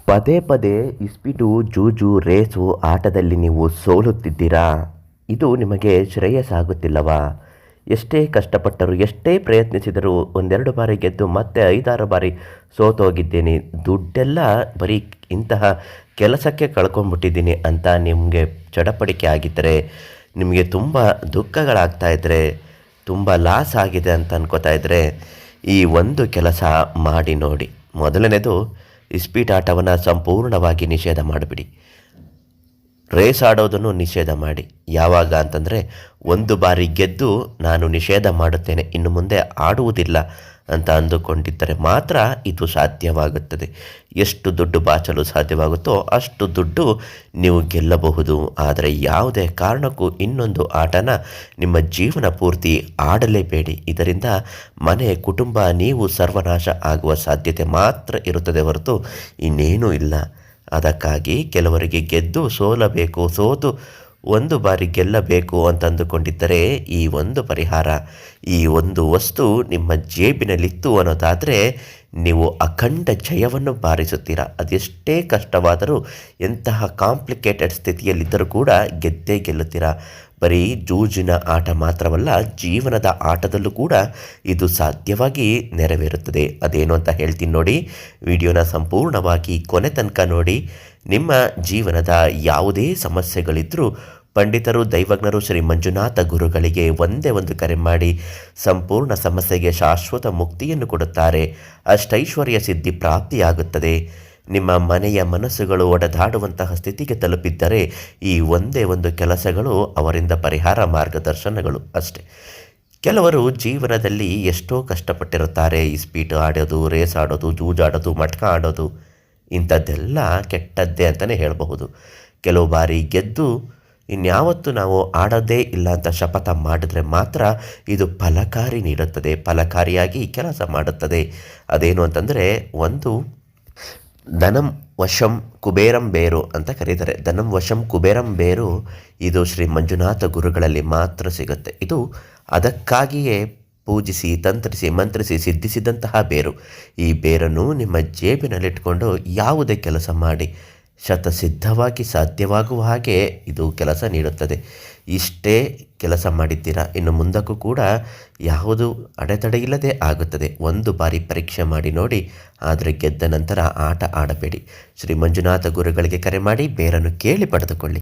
ಪದೇ ಪದೇ ಇಸ್ಪೀಟು, ಜೂಜು, ರೇಸು ಆಟದಲ್ಲಿ ನೀವು ಸೋಲುತ್ತಿದ್ದೀರಾ? ಇದು ನಿಮಗೆ ಶ್ರೇಯಸ್ಸಾಗುತ್ತಿಲ್ಲವಾ? ಎಷ್ಟೇ ಕಷ್ಟಪಟ್ಟರೂ, ಎಷ್ಟೇ ಪ್ರಯತ್ನಿಸಿದರೂ ಒಂದೆರಡು ಬಾರಿ ಗೆದ್ದು ಮತ್ತೆ 5-6 ಬಾರಿ ಸೋತೋಗಿದ್ದೀನಿ, ದುಡ್ಡೆಲ್ಲ ಬರೀ ಇಂತಹ ಕೆಲಸಕ್ಕೆ ಕಳ್ಕೊಂಡ್ಬಿಟ್ಟಿದ್ದೀನಿ ಅಂತ ನಿಮಗೆ ಚಡಪಡಿಕೆ ಆಗಿದ್ದರೆ, ನಿಮಗೆ ತುಂಬ ದುಃಖಗಳಾಗ್ತಾ ಇದ್ದರೆ, ತುಂಬ ಲಾಸ್ ಆಗಿದೆ ಅಂತ ಅನ್ಕೋತಾ ಇದ್ದರೆ, ಈ ಒಂದು ಕೆಲಸ ಮಾಡಿ ನೋಡಿ. ಮೊದಲನೇದು, ಇಸ್ಪೀಟ್ ಆಟವನ್ನು ಸಂಪೂರ್ಣವಾಗಿ ನಿಷೇಧ ಮಾಡಿಬಿಡಿ. ರೇಸ್ ಆಡೋದನ್ನು ನಿಷೇಧ ಮಾಡಿ. ಯಾವಾಗ ಅಂತಂದರೆ, ಒಂದು ಬಾರಿ ಗೆದ್ದು ನಾನು ನಿಷೇಧ ಮಾಡುತ್ತೇನೆ, ಇನ್ನು ಮುಂದೆ ಆಡುವುದಿಲ್ಲ ಅಂತ ಅಂದುಕೊಂಡಿದ್ದರೆ ಮಾತ್ರ ಇದು ಸಾಧ್ಯವಾಗುತ್ತದೆ. ಎಷ್ಟು ದುಡ್ಡು ಬಾಚಲು ಸಾಧ್ಯವಾಗುತ್ತೋ ಅಷ್ಟು ದುಡ್ಡು ನೀವು ಗೆಲ್ಲಬಹುದು. ಆದರೆ ಯಾವುದೇ ಕಾರಣಕ್ಕೂ ಇನ್ನೊಂದು ಆಟನ ನಿಮ್ಮ ಜೀವನ ಪೂರ್ತಿ ಆಡಲೇಬೇಡಿ. ಇದರಿಂದ ಮನೆ, ಕುಟುಂಬ, ನೀವು ಸರ್ವನಾಶ ಆಗುವ ಸಾಧ್ಯತೆ ಮಾತ್ರ ಇರುತ್ತದೆ ಹೊರತು ಇನ್ನೇನೂ ಇಲ್ಲ. ಅದಕ್ಕಾಗಿ ಕೆಲವರಿಗೆ ಗೆದ್ದು ಸೋಲಬೇಕು, ಸೋತು ಒಂದು ಬಾರಿ ಗೆಲ್ಲಬೇಕು ಅಂತ ಅಂದುಕೊಂಡಿದ್ದರೆ ಈ ಒಂದು ಪರಿಹಾರ, ಈ ಒಂದು ವಸ್ತು ನಿಮ್ಮ ಜೇಬಿನಲ್ಲಿತ್ತು ಅನ್ನೋದಾದರೆ ನೀವು ಅಖಂಡ ಜಯವನ್ನು ಬಾರಿಸುತ್ತೀರಾ. ಅದೆಷ್ಟೇ ಕಷ್ಟವಾದರೂ, ಎಂತಹ ಕಾಂಪ್ಲಿಕೇಟೆಡ್ ಸ್ಥಿತಿಯಲ್ಲಿದ್ದರೂ ಕೂಡ ಗೆದ್ದೇ ಗೆಲ್ಲುತ್ತೀರಾ. ಬರೀ ಜೂಜಿನ ಆಟ ಮಾತ್ರವಲ್ಲ, ಜೀವನದ ಆಟದಲ್ಲೂ ಕೂಡ ಇದು ಸಾಧ್ಯವಾಗಿ ನೆರವೇರುತ್ತದೆ. ಅದೇನು ಅಂತ ಹೇಳ್ತೀನಿ ನೋಡಿ. ವಿಡಿಯೋನ ಸಂಪೂರ್ಣವಾಗಿ ಕೊನೆ ತನಕ ನೋಡಿ. ನಿಮ್ಮ ಜೀವನದ ಯಾವುದೇ ಸಮಸ್ಯೆಗಳಿದ್ದರೂ ಪಂಡಿತರು, ದೈವಜ್ಞರು, ಶ್ರೀ ಮಂಜುನಾಥ ಗುರುಗಳಿಗೆ ಒಂದೇ ಒಂದು ಕರೆ ಮಾಡಿ ಸಂಪೂರ್ಣ ಸಮಸ್ಯೆಗೆ ಶಾಶ್ವತ ಮುಕ್ತಿಯನ್ನು ಕೊಡುತ್ತಾರೆ. ಅಷ್ಟೈಶ್ವರ್ಯ ಸಿದ್ಧಿ ಪ್ರಾಪ್ತಿಯಾಗುತ್ತದೆ. ನಿಮ್ಮ ಮನೆಯ ಮನಸ್ಸುಗಳು ಒಡೆದಾಡುವಂತಹ ಸ್ಥಿತಿಗೆ ತಲುಪಿದ್ದರೆ ಈ ಒಂದೇ ಒಂದು ಕೆಲಸಗಳು ಅವರಿಂದ ಪರಿಹಾರ ಮಾರ್ಗದರ್ಶನಗಳು ಅಷ್ಟೆ. ಕೆಲವರು ಜೀವನದಲ್ಲಿ ಎಷ್ಟೋ ಕಷ್ಟಪಟ್ಟಿರುತ್ತಾರೆ. ಇಸ್ಪೀಟ್ ಆಡೋದು, ರೇಸ್ ಆಡೋದು, ಜೂಜಾಡೋದು, ಮಟ್ಕ ಆಡೋದು, ಇಂಥದ್ದೆಲ್ಲ ಕೆಟ್ಟದ್ದೇ ಅಂತಲೇ ಹೇಳಬಹುದು. ಕೆಲವು ಬಾರಿ ಗೆದ್ದು ಇನ್ಯಾವತ್ತೂ ನಾವು ಆಡೋದೇ ಇಲ್ಲ ಅಂತ ಶಪಥ ಮಾಡಿದ್ರೆ ಮಾತ್ರ ಇದು ಫಲಕಾರಿ ನೀಡುತ್ತದೆ, ಫಲಕಾರಿಯಾಗಿ ಕೆಲಸ ಮಾಡುತ್ತದೆ. ಅದೇನು ಅಂತಂದರೆ, ಒಂದು ಧನಂ ವಶಂ ಕುಬೇರಂ ಬೇರು ಅಂತ ಕರೀತಾರೆ. ಧನಂ ವಶಂ ಕುಬೇರಂ ಬೇರು ಇದು ಶ್ರೀ ಮಂಜುನಾಥ ಗುರುಗಳಲ್ಲಿ ಮಾತ್ರ ಸಿಗುತ್ತೆ. ಇದು ಅದಕ್ಕಾಗಿಯೇ ಪೂಜಿಸಿ, ತಂತ್ರಿಸಿ, ಮಂತ್ರಿಸಿ ಸಿದ್ಧಿಸಿದಂತಹ ಬೇರು. ಈ ಬೇರನ್ನು ನಿಮ್ಮ ಜೇಬಿನಲ್ಲಿಟ್ಕೊಂಡು ಯಾವುದೇ ಕೆಲಸ ಮಾಡಿ ಶತಸಿದ್ಧವಾಗಿ ಸಾಧ್ಯವಾಗುವ ಹಾಗೆ ಇದು ಕೆಲಸ ನೀಡುತ್ತದೆ. ಇಷ್ಟೇ ಕೆಲಸ ಮಾಡಿದ್ದೀರಾ, ಇನ್ನು ಮುಂದಕ್ಕೂ ಕೂಡ ಯಾವುದು ಅಡೆತಡೆ ಇಲ್ಲದೆ ಆಗುತ್ತದೆ. ಒಂದು ಬಾರಿ ಪರೀಕ್ಷೆ ಮಾಡಿ ನೋಡಿ. ಆದರೆ ಗೆದ್ದ ನಂತರ ಆಟ ಆಡಬೇಡಿ. ಶ್ರೀ ಮಂಜುನಾಥ ಗುರುಗಳಿಗೆ ಕರೆ ಮಾಡಿ ಬೇರನ್ನು ಕೇಳಿ ಪಡೆದುಕೊಳ್ಳಿ.